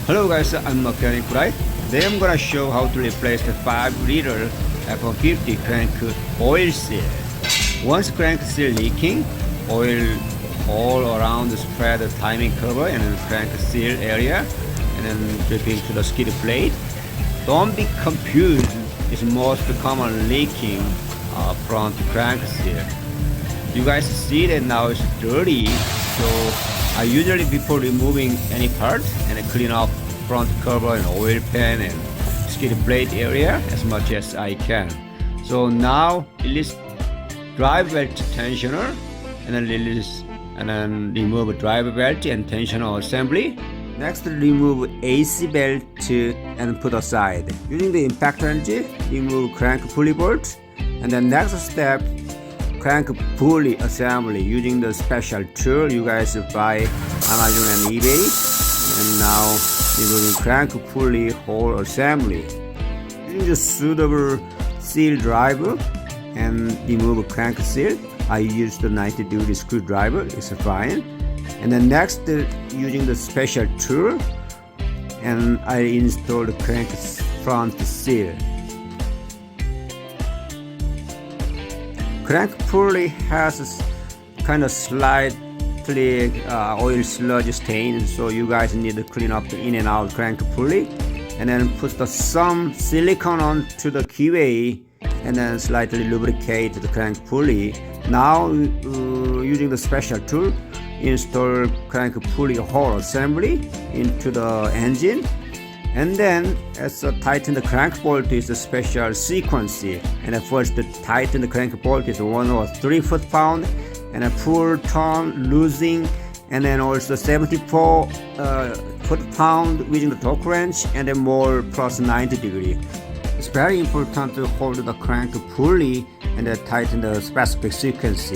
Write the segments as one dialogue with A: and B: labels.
A: Hello guys, I'm Mechanic Frt. Today I'm gonna show how to replace the 5-liter F150 crank oil seal. Once crank seal leaking, oil all around the spread the timing cover and the crank seal area and then dripping to the skid plate. Don't be confused, it's most common leaking front crank seal. You guys see that now it's dirty, so I usually before removing any part and clean up front cover and oil pan and skid plate area as much as I can. So now release drive belt tensioner and then release and then remove drive belt and tensioner assembly. Next, remove AC belt and put aside. Using the impact wrench, remove crank pulley bolt, and then next step, crank pulley assembly using the special tool you guys buy Amazon and eBay. And now removing crank pulley hole assembly. Using the suitable seal driver and remove crank seal. I used the 90-degree screwdriver, it's fine. And then next, using the special tool, and I install the crank front seal. Crank pulley has kind of slightly oil sludge stain, so you guys need to clean up the in and out crank pulley, and then put some silicone onto the keyway, and then slightly lubricate the crank pulley. Now, using the special tool, install crank pulley hole assembly into the engine. And then, as tighten the crank bolt is a special sequence. And first, tighten the crank bolt is 1 or 3 foot-pound, and a pull turn losing, and then also 74 foot-pound using the torque wrench, and then more plus 90 degree. It's very important to hold the crank pulley and tighten the specific sequence.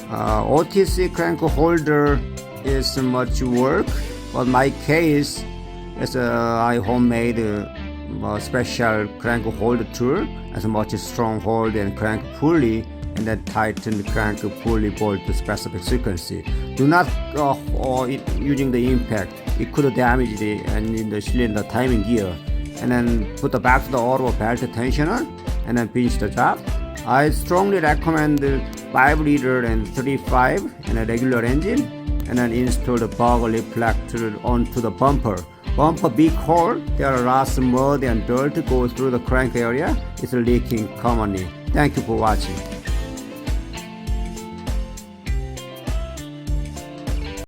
A: OTC crank holder is much work, but my case is I homemade special crank holder tool as much strong hold and crank pulley, and then tighten the crank pulley bolt to specific sequence. Do not using the impact, it could damage the cylinder timing gear. And then put the back to the auto belt tensioner and then finish the job. I strongly recommend the 5-liter and 35 and a regular engine, and then install the bug reflector onto the bumper. Bumper big hole, there are lots of mud and dirt go through the crank area. It's leaking commonly. Thank you for watching.